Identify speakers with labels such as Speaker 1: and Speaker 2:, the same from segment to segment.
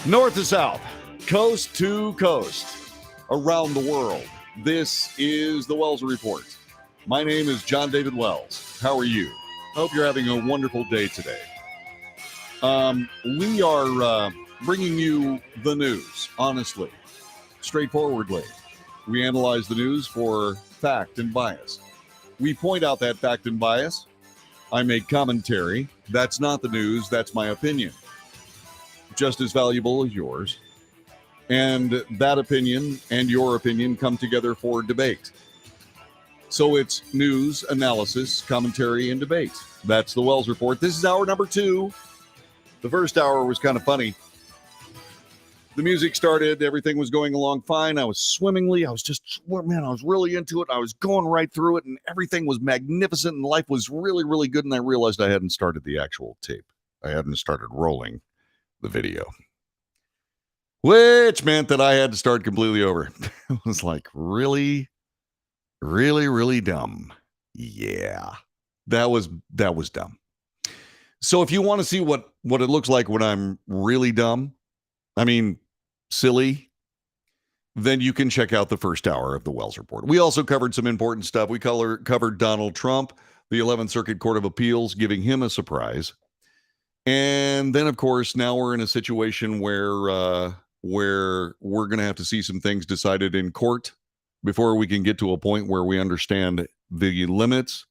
Speaker 1: North to south, coast to coast, around the world. This is the Wells Report. My name is John David Wells. How are you? Hope you're having a wonderful day today. We are bringing you the news, honestly, straightforwardly. We analyze the news for fact and bias. We point out that fact and bias. I make commentary. That's not the news. That's my opinion. Just as valuable as yours. And that opinion and your opinion come together for debate. So it's news, analysis, commentary, and debate. That's the Wells Report. This is hour number 2. The first hour was kind of funny. The music started. Everything was going along fine. I was swimmingly. I was really into it. I was going right through it, and everything was magnificent, and life was really, really good, and I realized I hadn't started the actual tape. I hadn't started rolling the video, which meant that I had to start completely over. It was like, really, really, really dumb. Yeah, that was dumb. So if you want to see what it looks like when I'm really dumb, silly, then you can check out the first hour of the Wells Report. We also covered some important stuff. We covered Donald Trump, the 11th Circuit Court of Appeals, giving him a surprise. And then, of course, now we're in a situation where we're going to have to see some things decided in court before we can get to a point where we understand the limits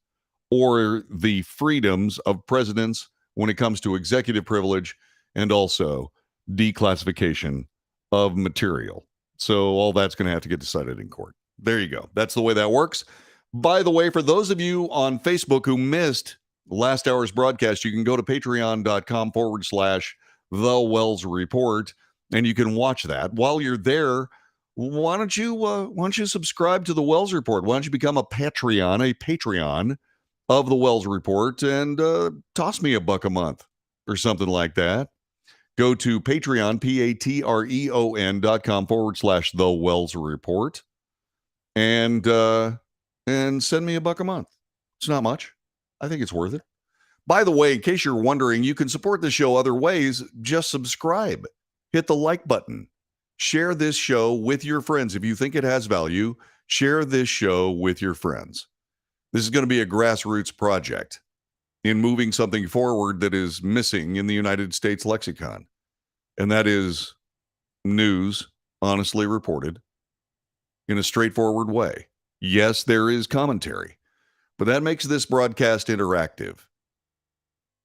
Speaker 1: or the freedoms of presidents when it comes to executive privilege and also declassification of material. So all that's going to have to get decided in court. There you go. That's the way that works. By the way, for those of you on Facebook who missed last hour's broadcast, you can go to patreon.com/The Wells Report, and you can watch that. While you're there, why don't you subscribe to the Wells Report? Why don't you become a Patreon of the Wells Report and toss me $1 a month or something like that. Go to Patreon, patreon.com/The Wells Report, and send me $1 a month. It's not much. I think it's worth it. By the way, in case you're wondering, you can support the show other ways. Just subscribe. Hit the like button. Share this show with your friends. If you think it has value, share this show with your friends. This is going to be a grassroots project in moving something forward that is missing in the United States lexicon. And that is news, honestly reported, in a straightforward way. Yes, there is commentary, but that makes this broadcast interactive.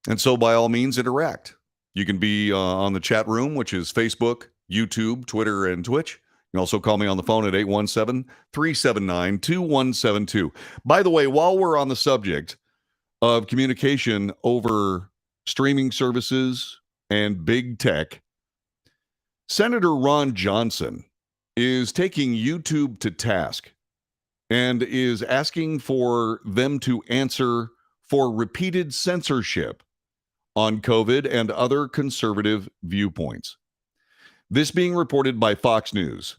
Speaker 1: And so by all means, interact. You can be on the chat room, which is Facebook, YouTube, Twitter, and Twitch. You can also call me on the phone at 817-379-2172. By the way, while we're on the subject of communication over streaming services and big tech, Senator Ron Johnson is taking YouTube to task and is asking for them to answer for repeated censorship on COVID and other conservative viewpoints. This being reported by Fox News.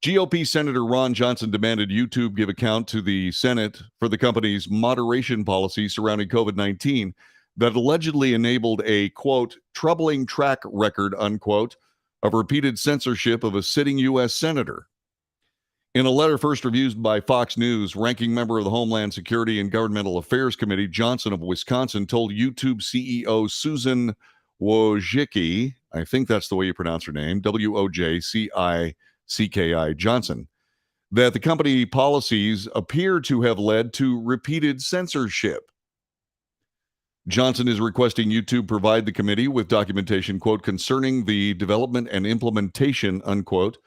Speaker 1: GOP Senator Ron Johnson demanded YouTube give account to the Senate for the company's moderation policy surrounding COVID-19 that allegedly enabled a, quote, troubling track record, unquote, of repeated censorship of a sitting U.S. senator. In a letter first reviewed by Fox News, ranking member of the Homeland Security and Governmental Affairs Committee, Johnson of Wisconsin, told YouTube CEO Susan Wojcicki, I think that's the way you pronounce her name, Wojcicki Johnson, that the company policies appear to have led to repeated censorship. Johnson is requesting YouTube provide the committee with documentation, quote, concerning the development and implementation, unquote,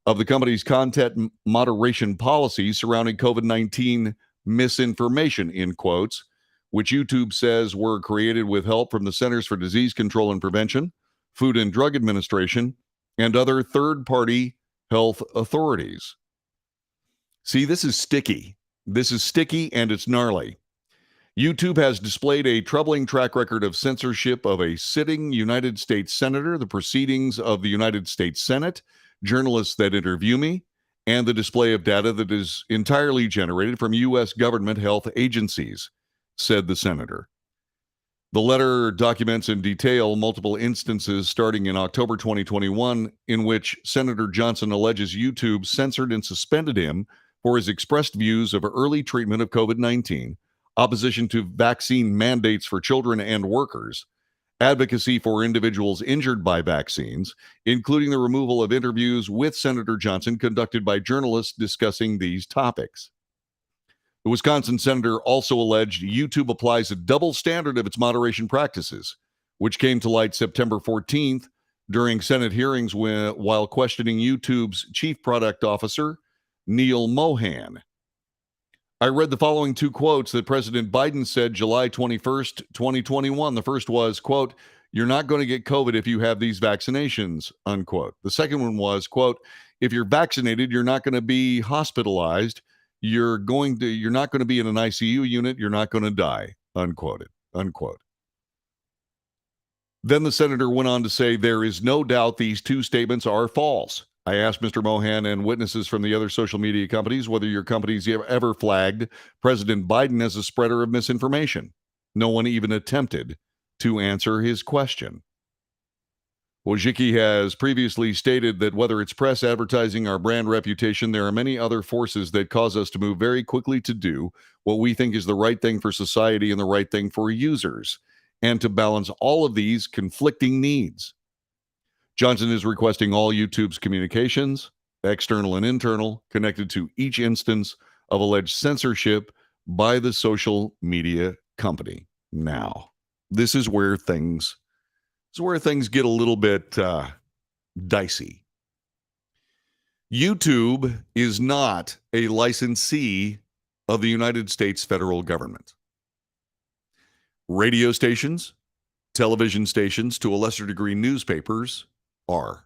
Speaker 1: of the company's content moderation policy surrounding COVID-19 misinformation, in quotes, which YouTube says were created with help from the Centers for Disease Control and Prevention, Food and Drug Administration, and other third-party health authorities. See, this is sticky. This is sticky and it's gnarly. YouTube has displayed a troubling track record of censorship of a sitting United States senator, the proceedings of the United States Senate, journalists that interview me, and the display of data that is entirely generated from U.S. government health agencies, said the senator. The letter documents in detail multiple instances starting in October 2021 in which Senator Johnson alleges YouTube censored and suspended him for his expressed views of early treatment of COVID 19, opposition to vaccine mandates for children and workers, advocacy for individuals injured by vaccines, including the removal of interviews with Senator Johnson conducted by journalists discussing these topics. The Wisconsin senator also alleged YouTube applies a double standard of its moderation practices, which came to light September 14th during Senate hearings while questioning YouTube's chief product officer, Neil Mohan. I read the following two quotes that President Biden said July 21st, 2021. The first was, quote, "You're not going to get COVID if you have these vaccinations," unquote. The second one was, quote, "If you're vaccinated, you're not going to be hospitalized. You're not going to be in an ICU unit. You're not going to die," unquote. Then the senator went on to say, "There is no doubt these two statements are false. I asked Mr. Mohan and witnesses from the other social media companies whether your companies ever flagged President Biden as a spreader of misinformation. No one even attempted to answer his question." Wojcicki has previously stated that whether it's press, advertising, or brand reputation, there are many other forces that cause us to move very quickly to do what we think is the right thing for society and the right thing for users, and to balance all of these conflicting needs. Johnson is requesting all YouTube's communications, external and internal, connected to each instance of alleged censorship by the social media company. Now, this is where things get a little bit dicey. YouTube is not a licensee of the United States federal government. Radio stations, television stations, to a lesser degree, newspapers are.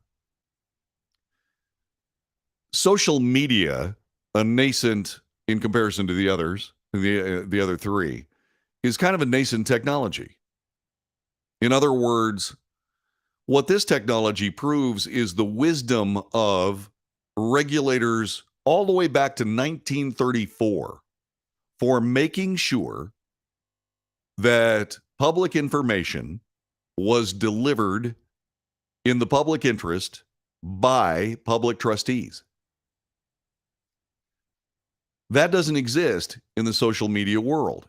Speaker 1: Social media, a nascent in comparison to the others, the other three, is kind of a nascent technology. In other words, what this technology proves is the wisdom of regulators all the way back to 1934 for making sure that public information was delivered in the public interest by public trustees. That doesn't exist in the social media world.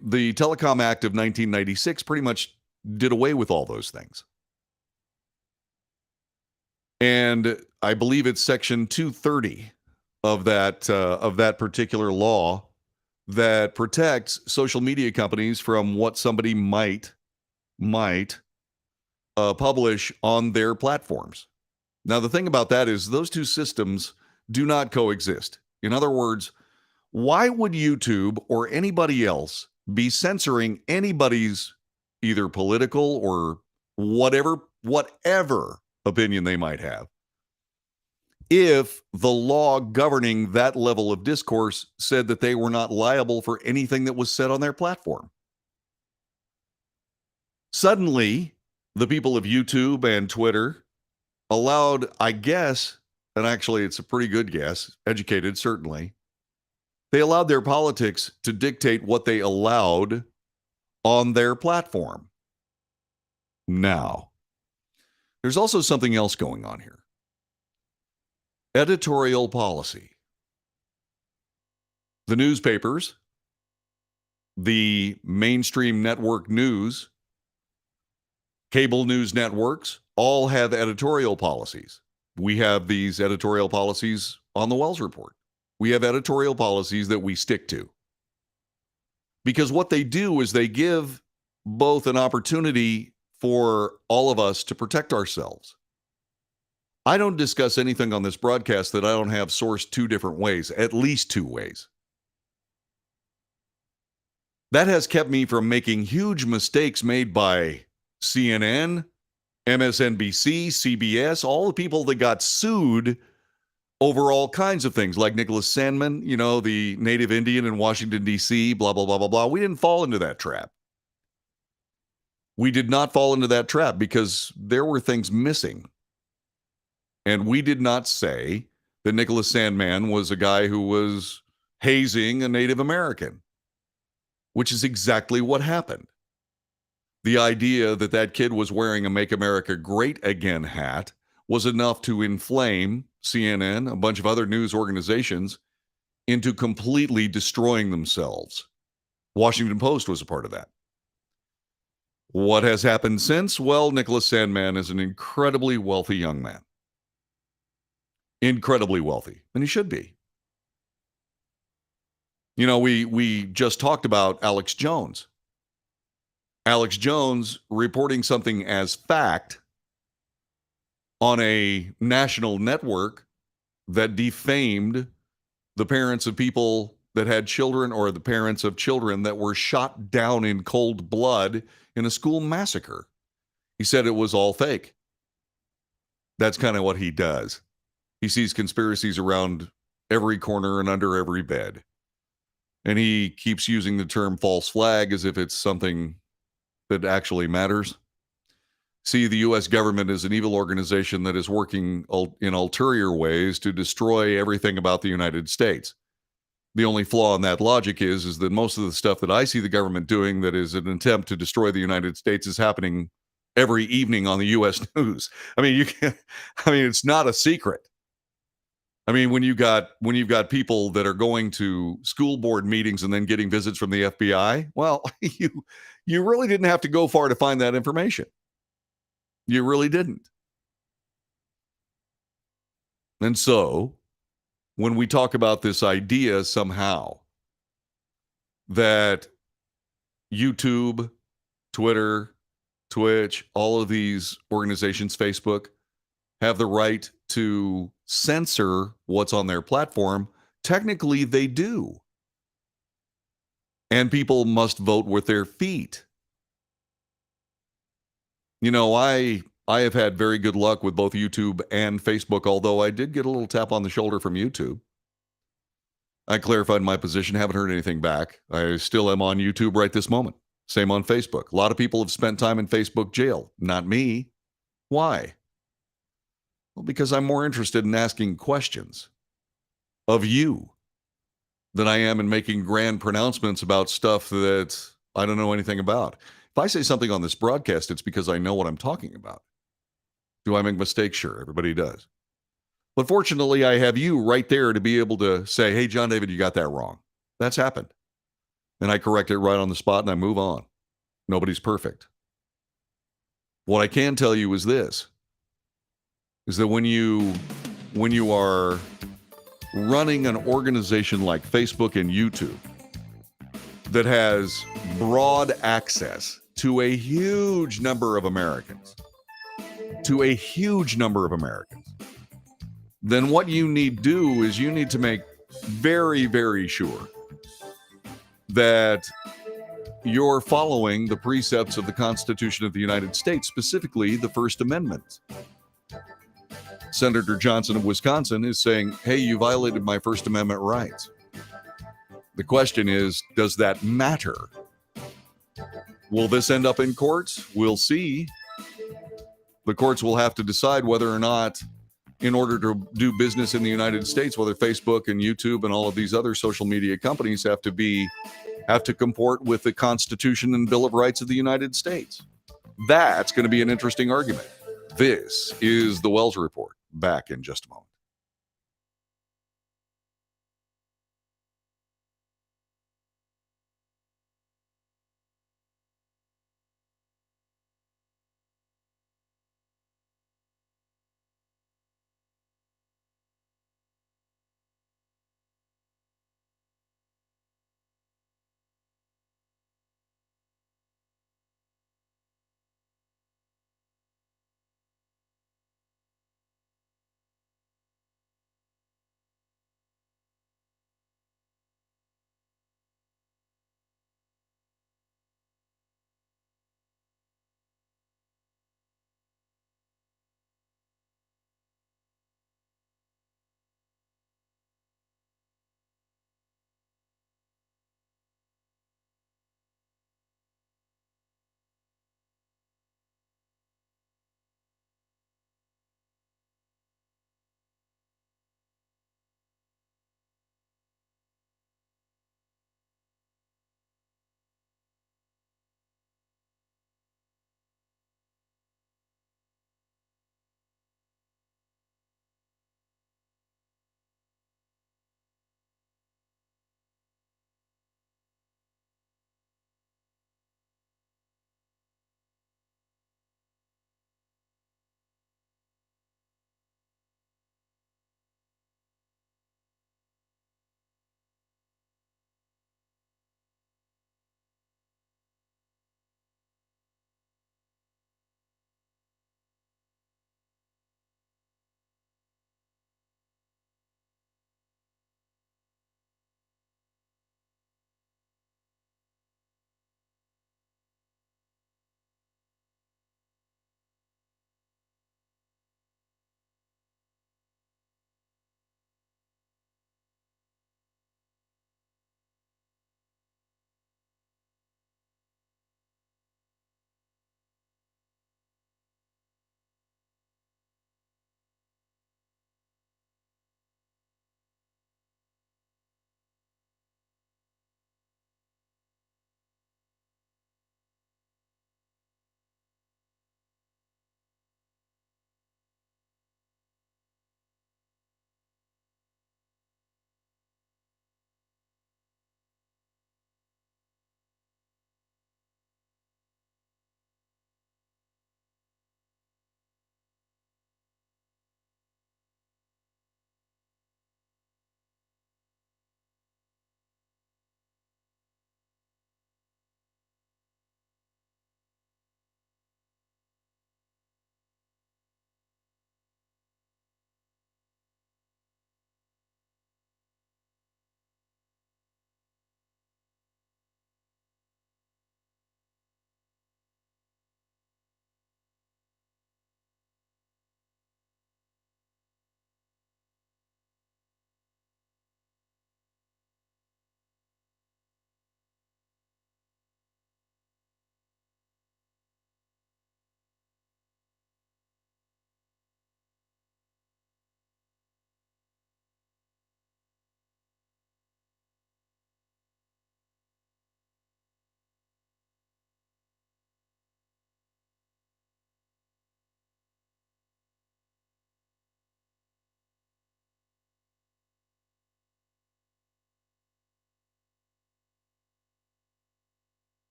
Speaker 1: The Telecom Act of 1996 pretty much did away with all those things. And I believe it's Section 230 of that particular law that protects social media companies from what somebody might publish on their platforms. Now, the thing about that is those two systems do not coexist. In other words, why would YouTube or anybody else be censoring anybody's either political or whatever opinion they might have if the law governing that level of discourse said that they were not liable for anything that was said on their platform? Suddenly, the people of YouTube and Twitter allowed, I guess, and actually it's a pretty good guess, educated certainly, they allowed their politics to dictate what they allowed on their platform. Now, there's also something else going on here. Editorial policy. The newspapers, the mainstream network news, cable news networks, all have editorial policies. We have these editorial policies on the Wells Report. We have editorial policies that we stick to. Because what they do is they give both an opportunity for all of us to protect ourselves. I don't discuss anything on this broadcast that I don't have sourced two different ways, at least two ways. That has kept me from making huge mistakes made by CNN, MSNBC, CBS, all the people that got sued over all kinds of things, like Nicholas Sandmann, the native Indian in Washington, D.C., blah, blah, blah, blah, blah. We didn't fall into that trap. We did not fall into that trap because there were things missing. And we did not say that Nicholas Sandmann was a guy who was hazing a Native American. which is exactly what happened. The idea that that kid was wearing a Make America Great Again hat was enough to inflame CNN, a bunch of other news organizations, into completely destroying themselves. Washington Post was a part of that. What has happened since? Well, Nicholas Sandmann is an incredibly wealthy young man. Incredibly wealthy, and he should be. You know, we just talked about Alex Jones. Alex Jones reporting something as fact on a national network that defamed the parents of people that had children or the parents of children that were shot down in cold blood in a school massacre. He said it was all fake. That's kind of what he does. He sees conspiracies around every corner and under every bed. And he keeps using the term false flag as if it's something that actually matters. See, the U.S. government is an evil organization that is working in ulterior ways to destroy everything about the United States. The only flaw in that logic is that most of the stuff that I see the government doing that is an attempt to destroy the United States is happening every evening on the U.S. news. I mean, it's not a secret. I mean, when you've got people that are going to school board meetings and then getting visits from the FBI, well, you really didn't have to go far to find that information. You really didn't. And so, when we talk about this idea somehow that YouTube, Twitter, Twitch, all of these organizations, Facebook, have the right to censor what's on their platform, technically they do. And people must vote with their feet. You know, I have had very good luck with both YouTube and Facebook, although I did get a little tap on the shoulder from YouTube. I clarified my position, haven't heard anything back. I still am on YouTube right this moment. Same on Facebook. A lot of people have spent time in Facebook jail. Not me. Why? Well, because I'm more interested in asking questions of you than I am in making grand pronouncements about stuff that I don't know anything about. If I say something on this broadcast, it's because I know what I'm talking about. Do I make mistakes? Sure, everybody does. But fortunately, I have you right there to be able to say, hey, John David, you got that wrong. That's happened. And I correct it right on the spot and I move on. Nobody's perfect. What I can tell you is this, is that when you are running an organization like Facebook and YouTube that has broad access to a huge number of Americans, then what you need to do is you need to make very, very sure that you're following the precepts of the Constitution of the United States, specifically the First Amendment. Senator Johnson of Wisconsin is saying, hey, you violated my First Amendment rights. The question is, does that matter? Will this end up in courts? We'll see. The courts will have to decide whether or not, in order to do business in the United States, whether Facebook and YouTube and all of these other social media companies have to comport with the Constitution and Bill of Rights of the United States. That's going to be an interesting argument. This is the Wells Report. Back in just a moment.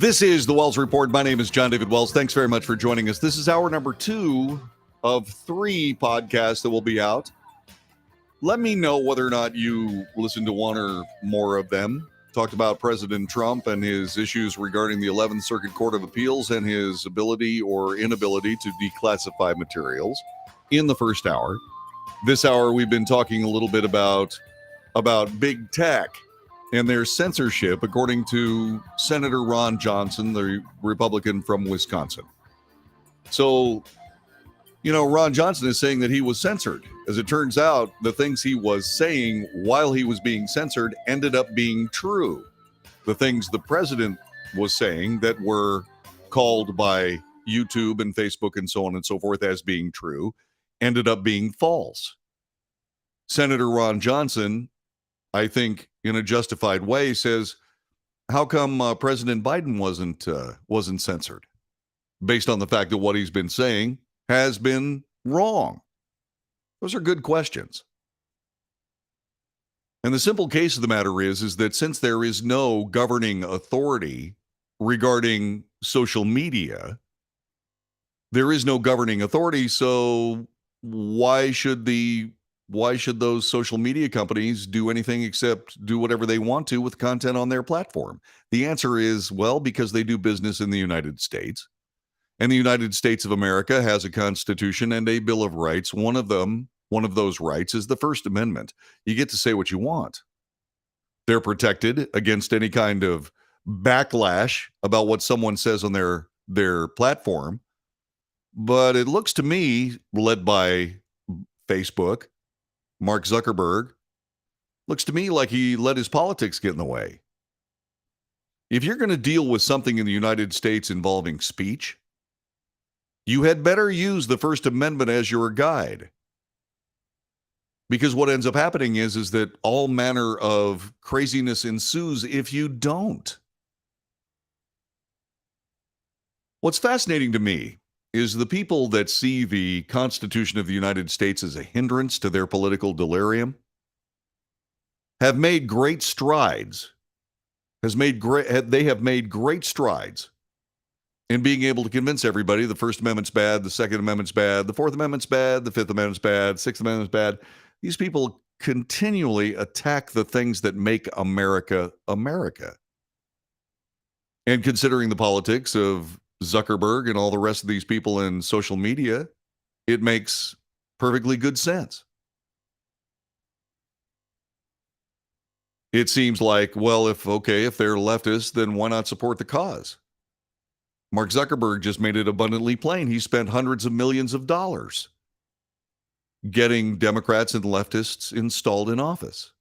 Speaker 1: This is the Wells Report. My name is John David Wells. Thanks very much for joining us. This is hour number 2 of 3 podcasts that will be out. Let me know whether or not you listened to one or more of them. Talked about President Trump and his issues regarding the 11th Circuit Court of Appeals and his ability or inability to declassify materials in the first hour. This hour, we've been talking a little bit about big tech and their censorship, according to Senator Ron Johnson, the Republican from Wisconsin. So, Ron Johnson is saying that he was censored. As it turns out, the things he was saying while he was being censored ended up being true. The things the president was saying that were called by YouTube and Facebook and so on and so forth as being true ended up being false. Senator Ron Johnson, I think in a justified way, says, how come President Biden wasn't censored? Based on the fact that what he's been saying has been wrong. Those are good questions. And the simple case of the matter is that since there is no governing authority regarding social media, there is no governing authority, so why should those social media companies do anything except do whatever they want to with content on their platform? The answer is, well, because they do business in the United States. And the United States of America has a Constitution and a Bill of Rights. One of those rights is the First Amendment. You get to say what you want. They're protected against any kind of backlash about what someone says on their platform. But it looks to me, led by Facebook, Mark Zuckerberg, looks to me like he let his politics get in the way. If you're going to deal with something in the United States involving speech, you had better use the First Amendment as your guide. Because what ends up happening is that all manner of craziness ensues if you don't. What's fascinating to me is the people that see the Constitution of the United States as a hindrance to their political delirium have made great strides. They have made great strides in being able to convince everybody the First Amendment's bad, the Second Amendment's bad, the Fourth Amendment's bad, the Fifth Amendment's bad, Sixth Amendment's bad. These people continually attack the things that make America America. And considering the politics of Zuckerberg and all the rest of these people in social media, it makes perfectly good sense. It seems like, well, if they're leftists, then why not support the cause? Mark Zuckerberg just made it abundantly plain. He spent hundreds of millions of dollars getting Democrats and leftists installed in office.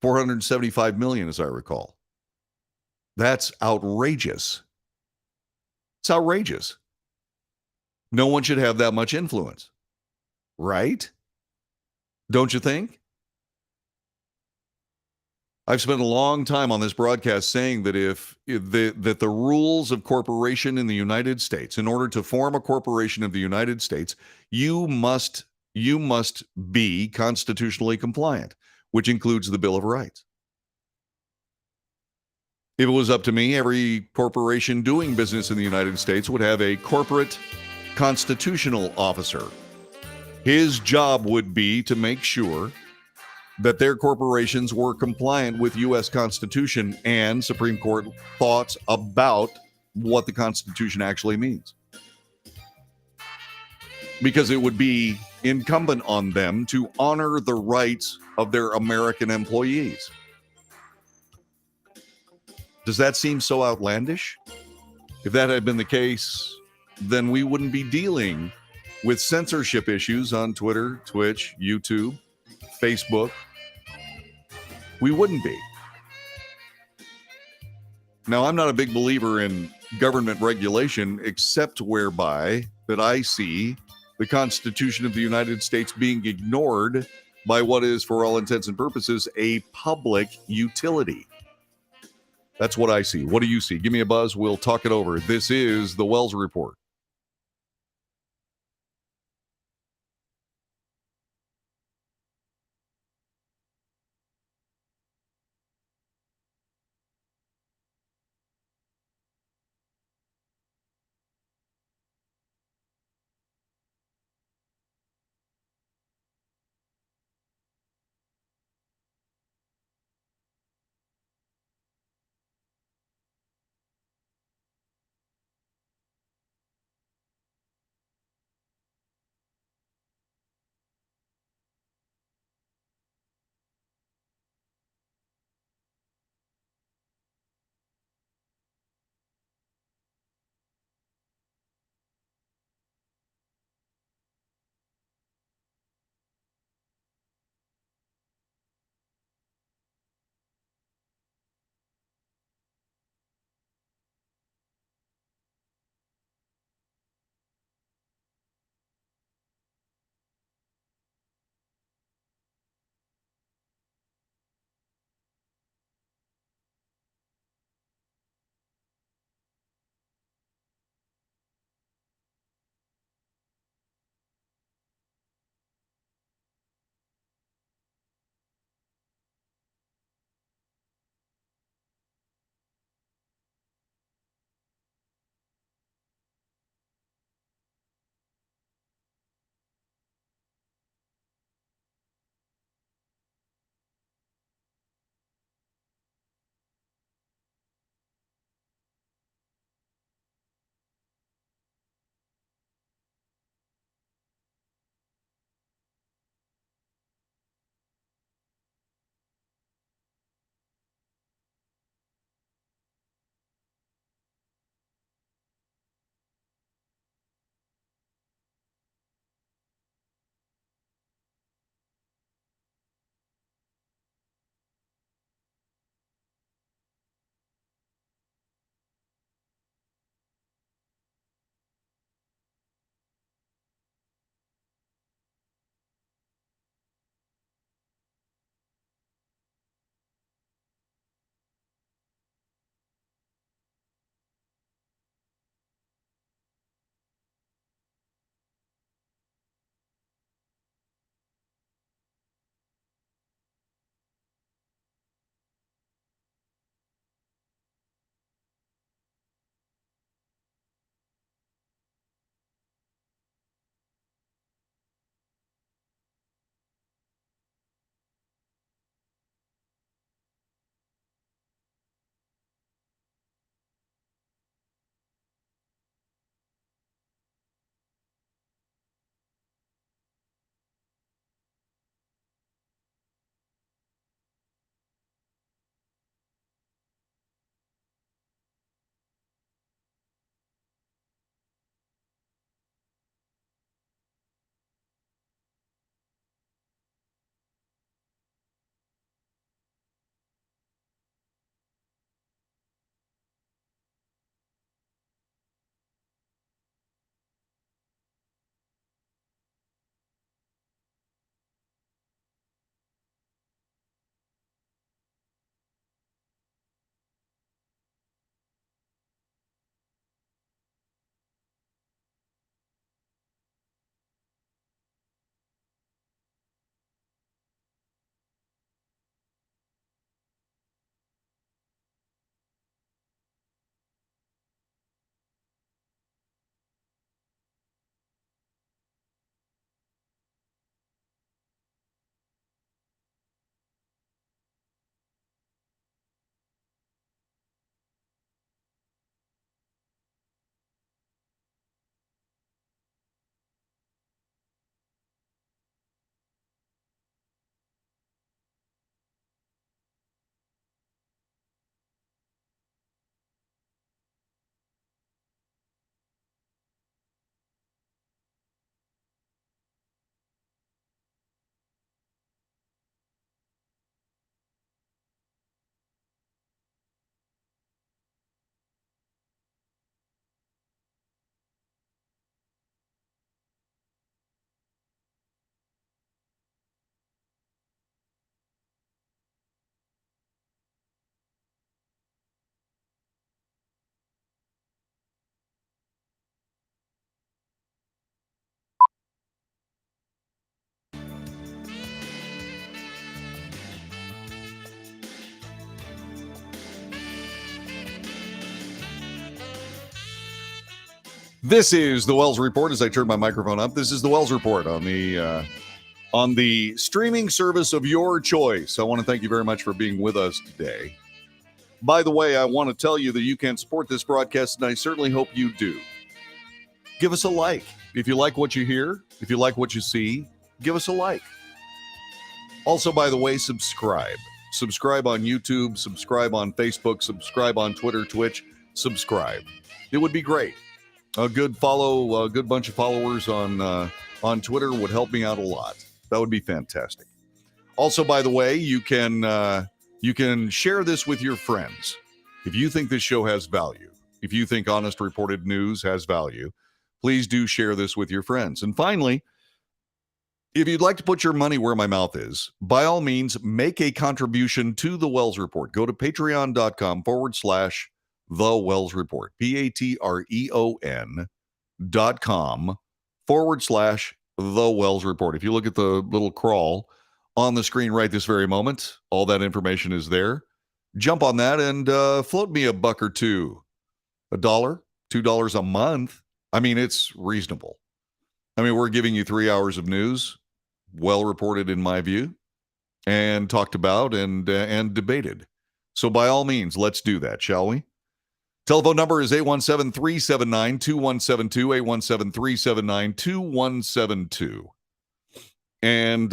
Speaker 1: $475 million, as I recall. That's outrageous. It's outrageous. No one should have that much influence, right? Don't you think? I've spent a long time on this broadcast saying that that the rules of corporation in the United States, in order to form a corporation of the United States, you must be constitutionally compliant, which includes the Bill of Rights. If it was up to me, every corporation doing business in the United States would have a corporate constitutional officer. His job would be to make sure that their corporations were compliant with U.S. Constitution and Supreme Court thoughts about what the Constitution actually means. Because it would be incumbent on them to honor the rights of their American employees. Does that seem so outlandish? If that had been the case, then we wouldn't be dealing with censorship issues on Twitter, Twitch, YouTube, Facebook. We wouldn't be. Now, I'm not a big believer in government regulation, except whereby that I see the Constitution of the United States being ignored by what is, for all intents and purposes, a public utility. That's what I see. What do you see? Give me a buzz. We'll talk it over. This is the Wells Report. This is the Wells Report. As I turn my microphone up, this is the Wells Report on the streaming service of your choice. I want to thank you very much for being with us today. By the way, I want to tell you that you can support this broadcast, and I certainly hope you do. Give us a like. If you like what you hear, if you like what you see, give us a like. Also, by the way, subscribe. Subscribe on YouTube, subscribe on Facebook, subscribe on Twitter, Twitch, subscribe. It would be great. A good follow, a good bunch of followers on Twitter would help me out a lot. That would be fantastic. Also, by the way, you can share this with your friends. If you think this show has value, if you think Honest Reported News has value, please do share this with your friends. And finally, if you'd like to put your money where my mouth is, by all means, make a contribution to the Wells Report. Go to patreon.com/The Wells Report, patreon.com/The Wells Report. If you look at the little crawl on the screen right this very moment, all that information is there. Jump on that and float me a buck or two. $1, $2 a month. I mean, it's reasonable. I mean, we're giving you 3 hours of news, well reported in my view, and talked about and debated. So by all means, let's do that, shall we? Telephone number is 817-379-2172, 817-379-2172. And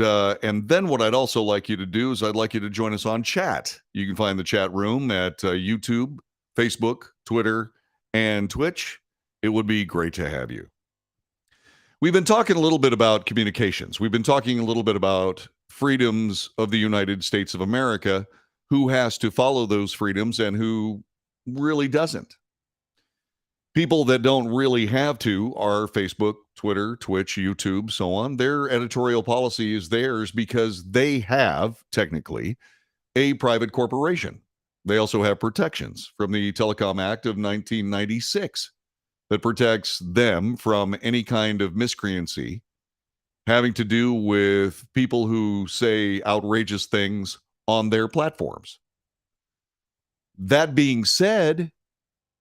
Speaker 1: then what I'd also like you to do is I'd like you to join us on chat. You can find the chat room at YouTube, Facebook, Twitter, and Twitch. It would be great to have you. We've been talking a little bit about communications. We've been talking a little bit about freedoms of the United States of America, who has to follow those freedoms and who really doesn't. People that don't really have to are Facebook, Twitter, Twitch, YouTube, so on. Their editorial policy is theirs because they have, technically, a private corporation. They also have protections from the Telecom Act of 1996 that protects them from any kind of miscreancy having to do with people who say outrageous things on their platforms. That being said,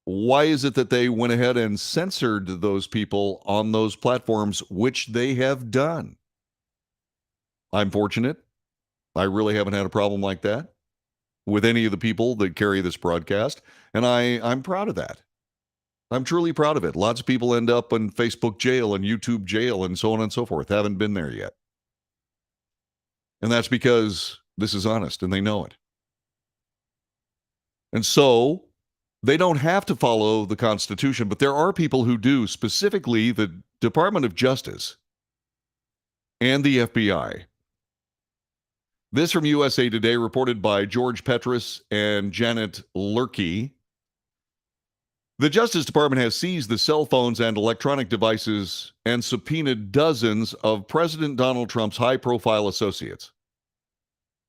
Speaker 1: why is it that they went ahead and censored those people on those platforms, which they have done? I'm fortunate. I really haven't had a problem like that with any of the people that carry this broadcast, and I'm proud of that. I'm truly proud of it. Lots of people end up in Facebook jail and YouTube jail and so on and so forth. Haven't been there yet. And that's because this is honest and they know it. And so they don't have to follow the Constitution, but there are people who do, specifically the Department of Justice and the FBI. This from USA Today, reported by George Petrus and Janet Lurkey. The Justice Department has seized the cell phones and electronic devices and subpoenaed dozens of President Donald Trump's high-profile associates,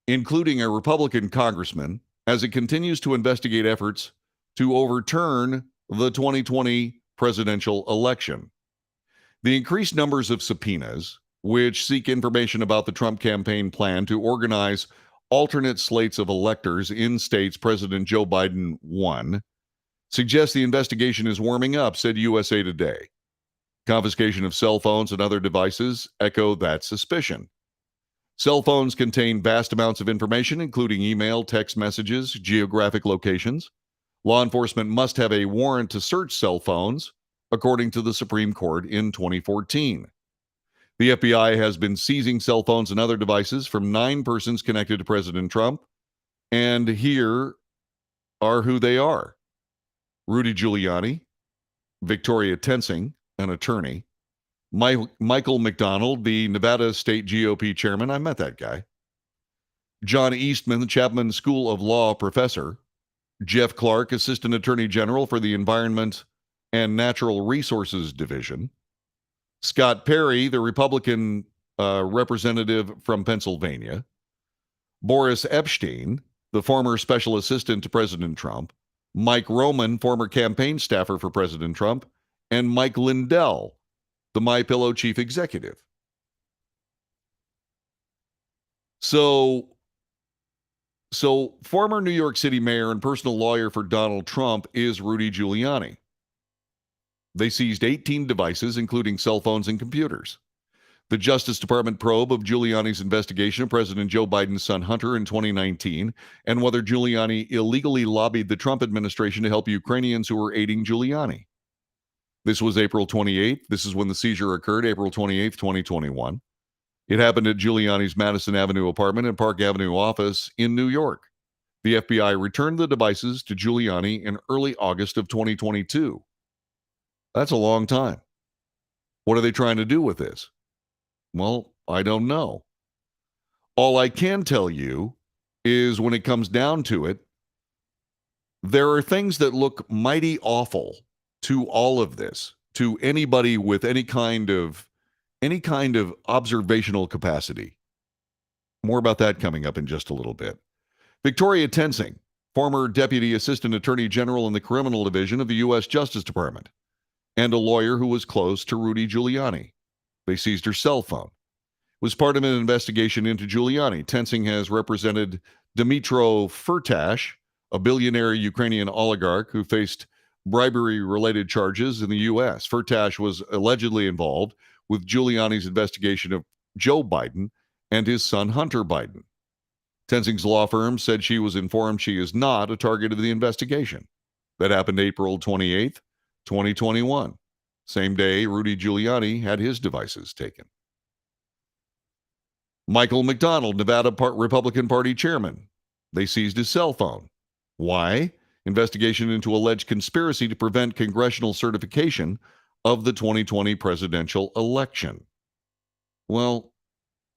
Speaker 1: including a Republican congressman, as it continues to investigate efforts to overturn the 2020 presidential election. The increased numbers of subpoenas, which seek information about the Trump campaign plan to organize alternate slates of electors in states President Joe Biden won, suggests the investigation is warming up, said USA Today. Confiscation of cell phones and other devices echo that suspicion. Cell phones contain vast amounts of information, including email, text messages, geographic locations. Law enforcement must have a warrant to search cell phones, according to the Supreme Court in 2014. The FBI has been seizing cell phones and other devices from 9 persons connected to President Trump, and here are who they are. Rudy Giuliani, Victoria Tensing, an attorney, Michael McDonald, the Nevada State GOP chairman. I met that guy. John Eastman, the Chapman School of Law professor. Jeff Clark, Assistant Attorney General for the Environment and Natural Resources Division. Scott Perry, the Republican representative from Pennsylvania. Boris Epshteyn, the former special assistant to President Trump. Mike Roman, former campaign staffer for President Trump. And Mike Lindell, the MyPillow chief executive. So former New York City mayor and personal lawyer for Donald Trump is Rudy Giuliani. They seized 18 devices, including cell phones and computers. The Justice Department probe of Giuliani's investigation of President Joe Biden's son Hunter in 2019 and whether Giuliani illegally lobbied the Trump administration to help Ukrainians who were aiding Giuliani. This was April 28th. This is when the seizure occurred, April 28th, 2021. It happened at Giuliani's Madison Avenue apartment and Park Avenue office in New York. The FBI returned the devices to Giuliani in early August of 2022. That's a long time. What are they trying to do with this? Well, I don't know. All I can tell you is when it comes down to it, there are things that look mighty awful to all of this, to anybody with any kind of observational capacity. More about that coming up in just a little bit. Victoria Tensing, former Deputy Assistant Attorney General in the Criminal Division of the U.S. Justice Department, and a lawyer who was close to Rudy Giuliani. They seized her cell phone. It was part of an investigation into Giuliani. Tensing has represented Dmytro Firtash, a billionaire Ukrainian oligarch who faced bribery-related charges in the U.S. Firtash was allegedly involved with Giuliani's investigation of Joe Biden and his son Hunter Biden. Tensing's law firm said she was informed she is not a target of the investigation. That happened April 28th, 2021. Same day, Rudy Giuliani had his devices taken. Michael McDonald, Nevada Republican Party chairman. They seized his cell phone. Why? Investigation into alleged conspiracy to prevent congressional certification of the 2020 presidential election. Well,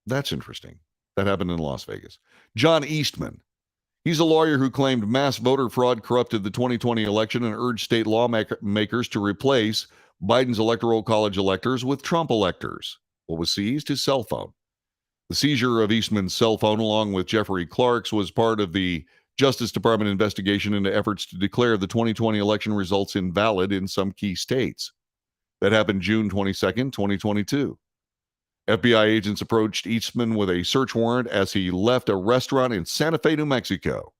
Speaker 1: that's interesting. That happened in Las Vegas. John Eastman. He's a lawyer who claimed mass voter fraud corrupted the 2020 election and urged state lawmakers to replace Biden's Electoral College electors with Trump electors. What was seized? His cell phone. The seizure of Eastman's cell phone, along with Jeffrey Clark's, was part of the Justice Department investigation into efforts to declare the 2020 election results invalid in some key states. That happened June 22nd, 2022. FBI agents approached Eastman with a search warrant as he left a restaurant in Santa Fe, New Mexico.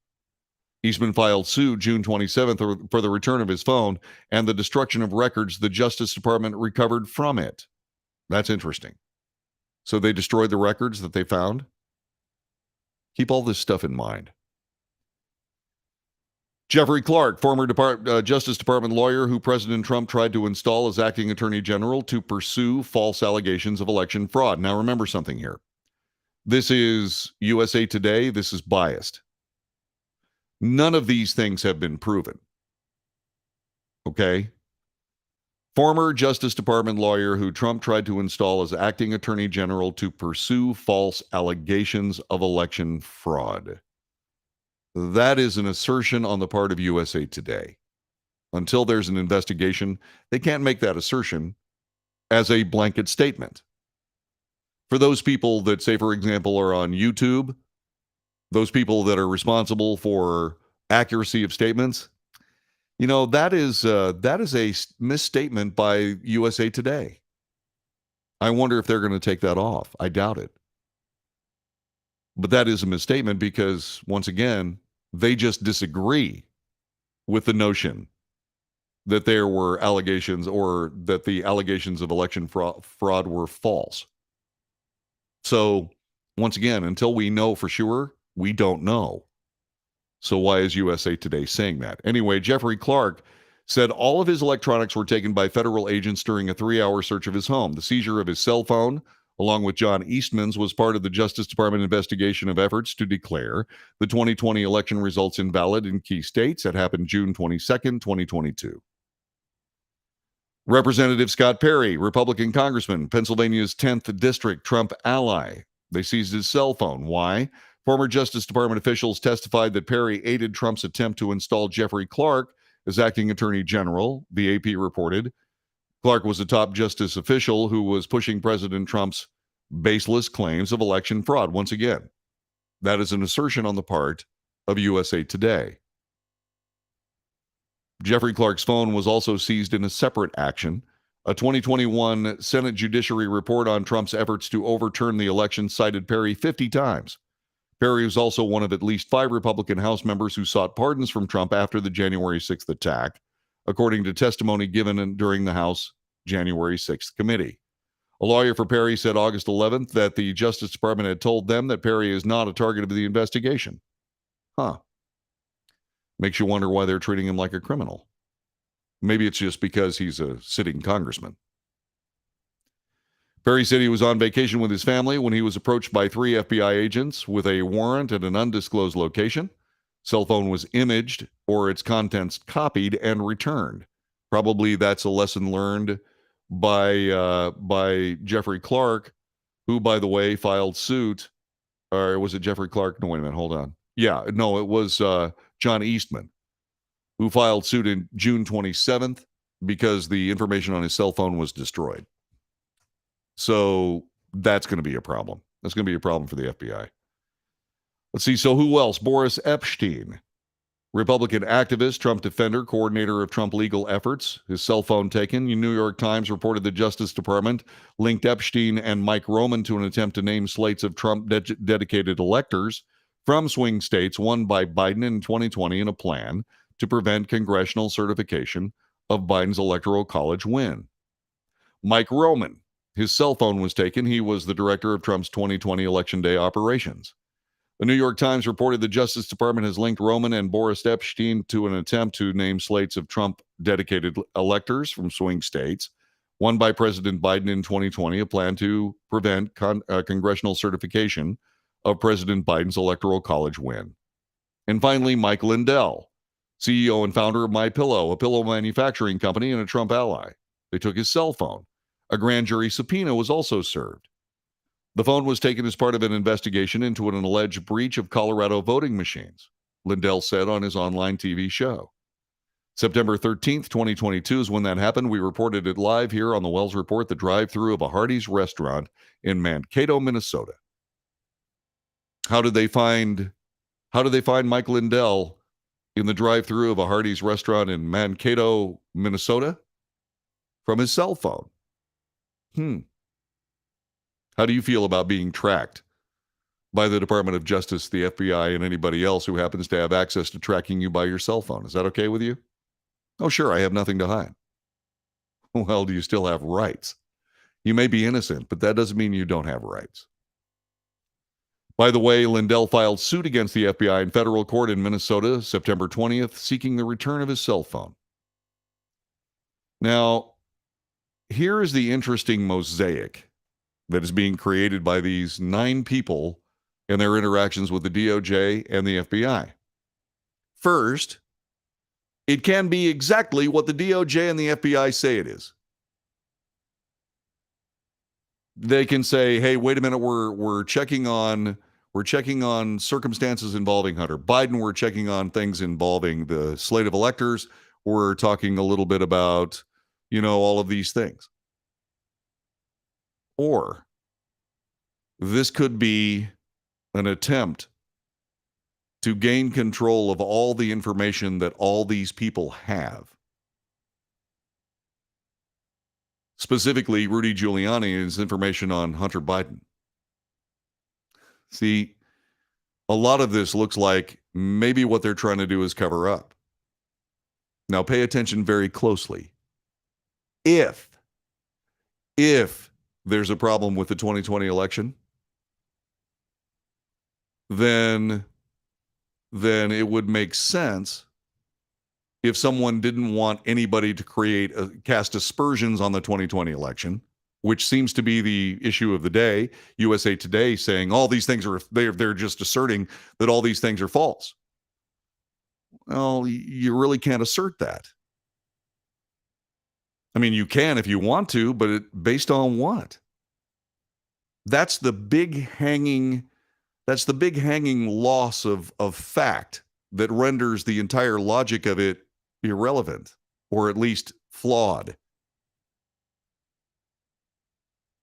Speaker 1: Eastman filed suit June 27th for the return of his phone and the destruction of records the Justice Department recovered from it. That's interesting. So they destroyed the records that they found? Keep all this stuff in mind. Jeffrey Clark, former Justice Department lawyer who President Trump tried to install as acting attorney general to pursue false allegations of election fraud. Now remember something here. This is USA Today. This is biased. None of these things have been proven. Okay? Former Justice Department lawyer who Trump tried to install as acting attorney general to pursue false allegations of election fraud. That is an assertion on the part of USA Today. Until there's an investigation, they can't make that assertion as a blanket statement. For those people that, say, for example, are on YouTube, those people that are responsible for accuracy of statements, you know, that is a misstatement by USA Today. I wonder if they're going to take that off. I doubt it. But that is a misstatement because, once again, they just disagree with the notion that there were allegations or that the allegations of election fraud were false. So, once again, until we know for sure, we don't know. So why is USA Today saying that? Anyway, Jeffrey Clark said all of his electronics were taken by federal agents during a 3-hour search of his home. The seizure of his cell phone, along with John Eastman's, was part of the Justice Department investigation of efforts to declare the 2020 election results invalid in key states. That happened June 22nd, 2022. Representative Scott Perry, Republican congressman, Pennsylvania's 10th district, Trump ally. They seized his cell phone. Why? Former Justice Department officials testified that Perry aided Trump's attempt to install Jeffrey Clark as acting attorney general, the AP reported. Clark was a top justice official who was pushing President Trump's baseless claims of election fraud. Once again, that is an assertion on the part of USA Today. Jeffrey Clark's phone was also seized in a separate action. A 2021 Senate Judiciary report on Trump's efforts to overturn the election cited Perry 50 times. Perry was also one of at least 5 Republican House members who sought pardons from Trump after the January 6th attack. according to testimony given during the House January 6th committee. A lawyer for Perry said August 11th that the Justice Department had told them that Perry is not a target of the investigation. Makes you wonder why they're treating him like a criminal. Maybe it's just because he's a sitting congressman. Perry said he was on vacation with his family when he was approached by 3 FBI agents with a warrant at an undisclosed location. Cell phone was imaged or its contents copied and returned. Probably that's a lesson learned by Jeffrey Clark, who, by the way, filed suit. Or was it Jeffrey Clark? No, wait a minute. Hold on. Yeah, no, it was John Eastman, who filed suit in June 27th because the information on his cell phone was destroyed. So that's going to be a problem. That's going to be a problem for the FBI. Let's see. So who else? Boris Epshteyn, Republican activist, Trump defender, coordinator of Trump legal efforts. His cell phone taken. The New York Times reported the Justice Department linked Epshteyn and Mike Roman to an attempt to name slates of Trump-dedicated electors from swing states won by Biden in 2020 in a plan to prevent congressional certification of Biden's Electoral College win. Mike Roman, his cell phone was taken. He was the director of Trump's 2020 Election Day operations. The New York Times reported the Justice Department has linked Roman and Boris Epshteyn to an attempt to name slates of Trump-dedicated electors from swing states won by President Biden in 2020, a plan to prevent congressional certification of President Biden's Electoral College win. And finally, Mike Lindell, CEO and founder of MyPillow, a pillow manufacturing company and a Trump ally. They took his cell phone. A grand jury subpoena was also served. The phone was taken as part of an investigation into an alleged breach of Colorado voting machines, Lindell said on his online TV show. September 13th, 2022 is when that happened. We reported it live here on the Wells Report, the drive-thru of a Hardee's restaurant in Mankato, Minnesota. How did they find Mike Lindell in the drive-thru of a Hardee's restaurant in Mankato, Minnesota? From his cell phone. How do you feel about being tracked by the Department of Justice, the FBI, and anybody else who happens to have access to tracking you by your cell phone? Is that okay with you? Oh, sure, I have nothing to hide. Well, do you still have rights? You may be innocent, but that doesn't mean you don't have rights. By the way, Lindell filed suit against the FBI in federal court in Minnesota September 20th, seeking the return of his cell phone. Now, here is the interesting mosaic that is being created by these 9 people and their interactions with the DOJ and the FBI. First, it can be exactly what the DOJ and the FBI say it is. They can say, "Hey, wait a minute, we're checking on circumstances involving Hunter Biden. We're checking on things involving the slate of electors. We're talking a little bit about, all of these things." Or this could be an attempt to gain control of all the information that all these people have. Specifically, Rudy Giuliani and his information on Hunter Biden. See, a lot of this looks like maybe what they're trying to do is cover up. Now, pay attention very closely. If there's a problem with the 2020 election, then it would make sense if someone didn't want anybody to cast aspersions on the 2020 election, which seems to be the issue of the day. USA Today saying all these things they're just asserting that all these things are false. Well, you really can't assert that. I mean, you can if you want to, but based on what? That's the big hanging loss of fact that renders the entire logic of it irrelevant, or at least flawed.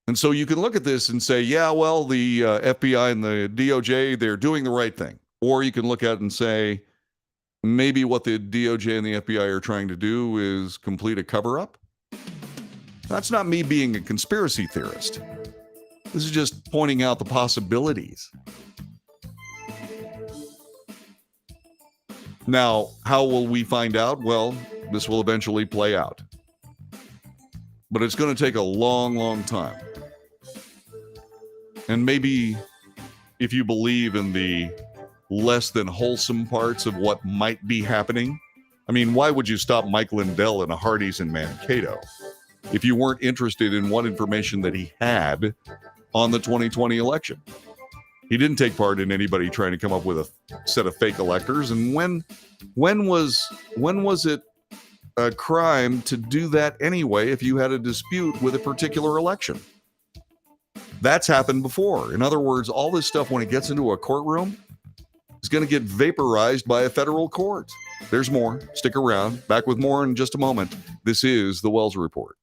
Speaker 1: And so you can look at this and say, yeah, well, the FBI and the DOJ, they're doing the right thing. Or you can look at it and say, maybe what the DOJ and the FBI are trying to do is complete a cover-up. That's not me being a conspiracy theorist. This is just pointing out the possibilities. Now, how will we find out? Well, this will eventually play out. But it's going to take a long, long time. And maybe if you believe in the less than wholesome parts of what might be happening, I mean, why would you stop Mike Lindell in a Hardee's in Mankato if you weren't interested in what information that he had on the 2020 election? He didn't take part in anybody trying to come up with a set of fake electors. And when was it a crime to do that anyway if you had a dispute with a particular election? That's happened before. In other words, all this stuff, when it gets into a courtroom, is going to get vaporized by a federal court. There's more. Stick around. Back with more in just a moment. This is the Wells Report.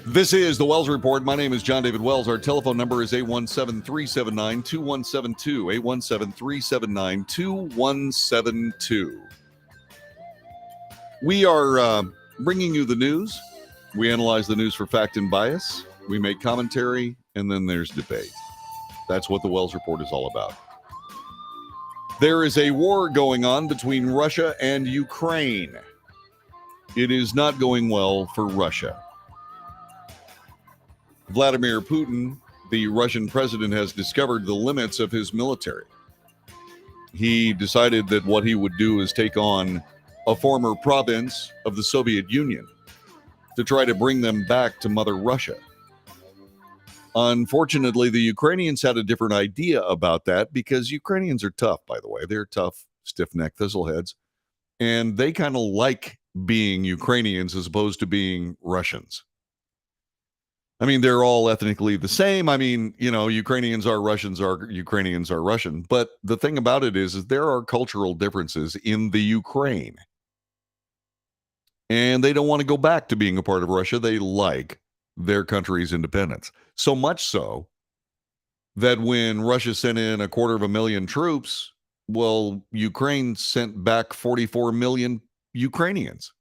Speaker 1: This is the Wells Report. My name is John David Wells. Our telephone number is 817-379-2172, 817-379-2172. We are bringing you the news. We analyze the news for fact and bias. We make commentary, and then there's debate. That's what the Wells Report is all about. There is a war going on between Russia and Ukraine. It is not going well for Russia. Vladimir Putin, the Russian president, has discovered the limits of his military. He decided that what he would do is take on a former province of the Soviet Union to try to bring them back to Mother Russia. Unfortunately, the Ukrainians had a different idea about that because Ukrainians are tough, by the way. They're tough, stiff-necked thistleheads, and they kind of like being Ukrainians as opposed to being Russians. I mean, they're all ethnically the same. I mean, Ukrainians are Russians, are Ukrainians are Russian. But the thing about it is there are cultural differences in the Ukraine. And they don't want to go back to being a part of Russia. They like their country's independence. So much so that when Russia sent in 250,000 troops, well, Ukraine sent back 44 million Ukrainians.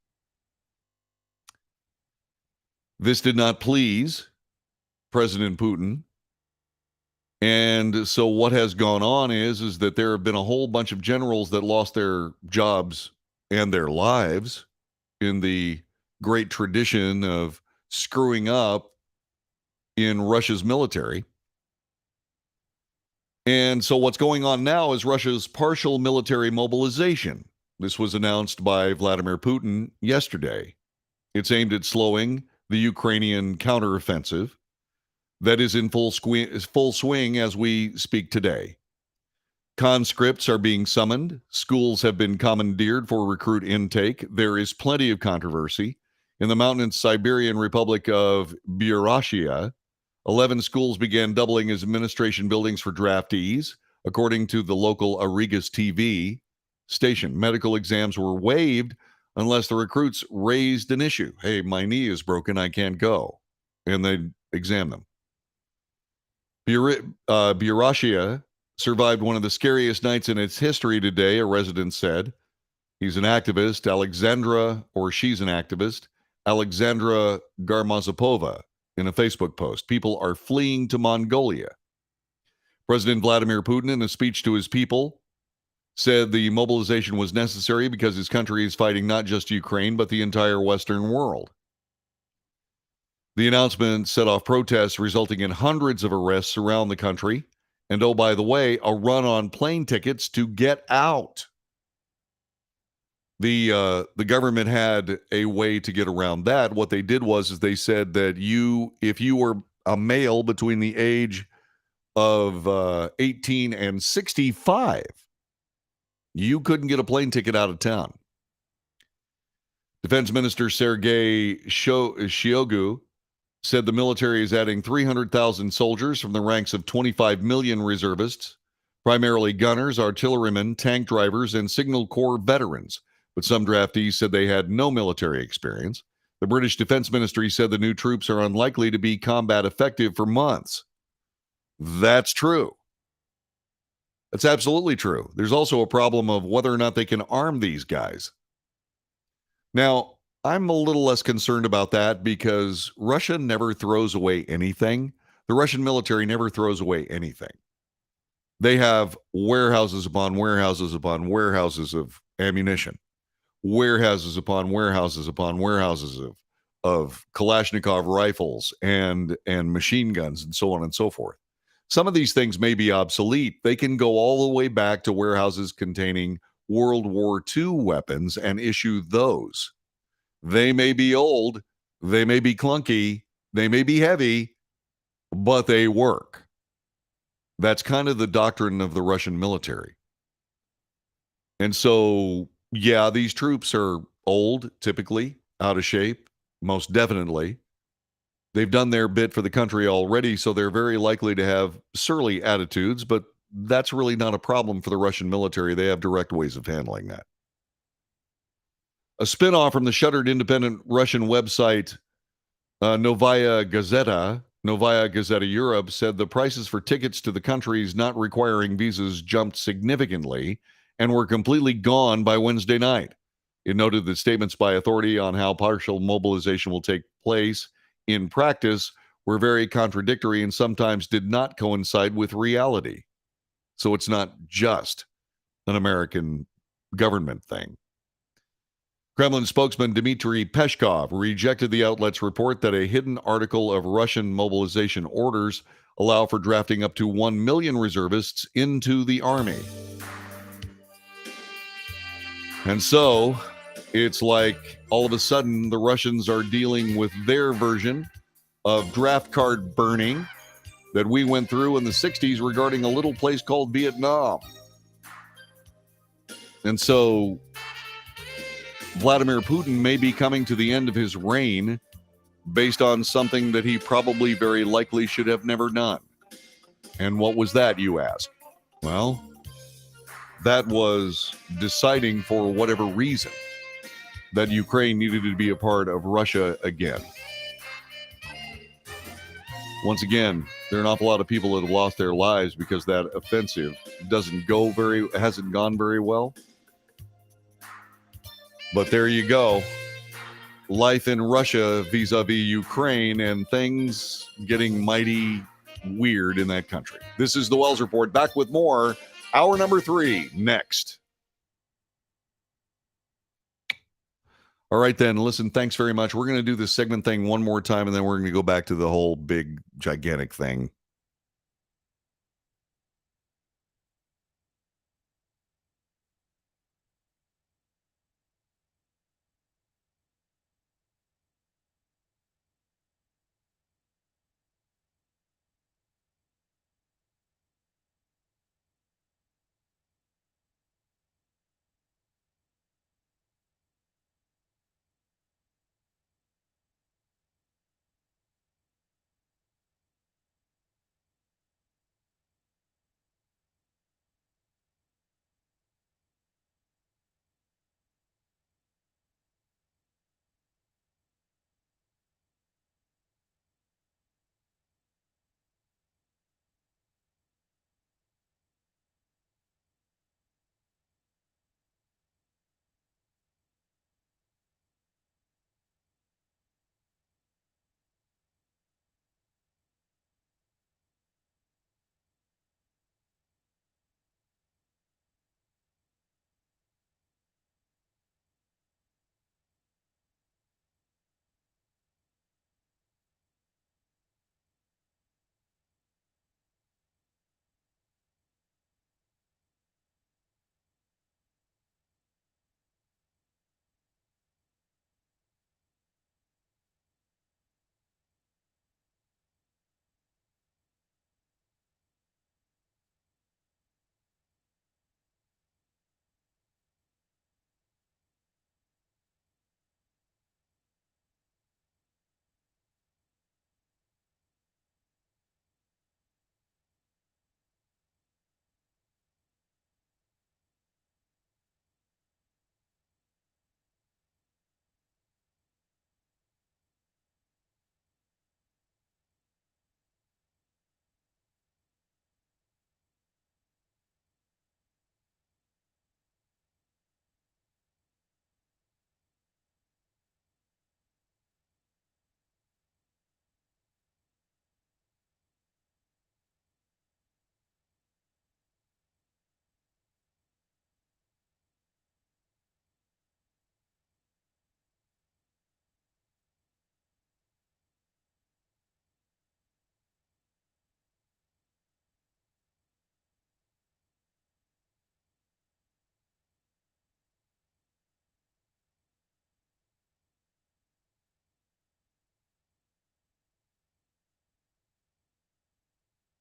Speaker 1: This did not please President Putin. And so what has gone on is that there have been a whole bunch of generals that lost their jobs and their lives in the great tradition of screwing up in Russia's military. And so what's going on now is Russia's partial military mobilization. This was announced by Vladimir Putin yesterday. It's aimed at slowing the Ukrainian counteroffensive that is in full swing as we speak today. Conscripts are being summoned. Schools have been commandeered for recruit intake. There is plenty of controversy. In the mountainous Siberian Republic of Buryatia, 11 schools began doubling as administration buildings for draftees, according to the local Arigas TV station. Medical exams were waived unless the recruits raised an issue. Hey, my knee is broken, I can't go. And they examine them. Buryatia survived one of the scariest nights in its history today, a resident said. He's an activist, she's an activist, Alexandra Garmazapova, in a Facebook post. People are fleeing to Mongolia. President Vladimir Putin, in a speech to his people, said the mobilization was necessary because his country is fighting not just Ukraine, but the entire Western world. The announcement set off protests resulting in hundreds of arrests around the country. And oh, by the way, a run on plane tickets to get out. The government had a way to get around that. What they did was they said that if you were a male between the age of 18 and 65, you couldn't get a plane ticket out of town. Defense Minister Sergei Shoigu said the military is adding 300,000 soldiers from the ranks of 25 million reservists, primarily gunners, artillerymen, tank drivers, and Signal Corps veterans. But some draftees said they had no military experience. The British Defense Ministry said the new troops are unlikely to be combat effective for months. That's true. That's absolutely true. There's also a problem of whether or not they can arm these guys. Now, I'm a little less concerned about that because Russia never throws away anything. The Russian military never throws away anything. They have warehouses upon warehouses upon warehouses of ammunition, warehouses upon warehouses upon warehouses of Kalashnikov rifles and machine guns and so on and so forth. Some of these things may be obsolete. They can go all the way back to warehouses containing World War II weapons and issue those. They may be old, they may be clunky, they may be heavy, but they work. That's kind of the doctrine of the Russian military. And so, yeah, these troops are old, typically, out of shape, most definitely. They've done their bit for the country already, so they're very likely to have surly attitudes, but that's really not a problem for the Russian military. They have direct ways of handling that. A spinoff from the shuttered independent Russian website Novaya Gazeta Europe said the prices for tickets to the countries not requiring visas jumped significantly and were completely gone by Wednesday night. It noted that statements by authority on how partial mobilization will take place in practice were very contradictory and sometimes did not coincide with reality. So it's not just an American government thing. Kremlin spokesman Dmitry Peskov rejected the outlet's report that a hidden article of Russian mobilization orders allow for drafting up to 1 million reservists into the army. And so it's like all of a sudden the Russians are dealing with their version of draft card burning that we went through in the 60s regarding a little place called Vietnam. And so Vladimir Putin may be coming to the end of his reign based on something that he probably very likely should have never done. And what was that, you ask? Well, that was deciding for whatever reason that Ukraine needed to be a part of Russia again. Once again, there are an awful lot of people that have lost their lives because that offensive hasn't gone very well. But there you go. Life in Russia vis-a-vis Ukraine, and things getting mighty weird in that country. This is the Wells Report. Back with more. Hour number 3 next. All right, then. Listen, thanks very much. We're going to do this segment thing one more time, and then we're going to go back to the whole big, gigantic thing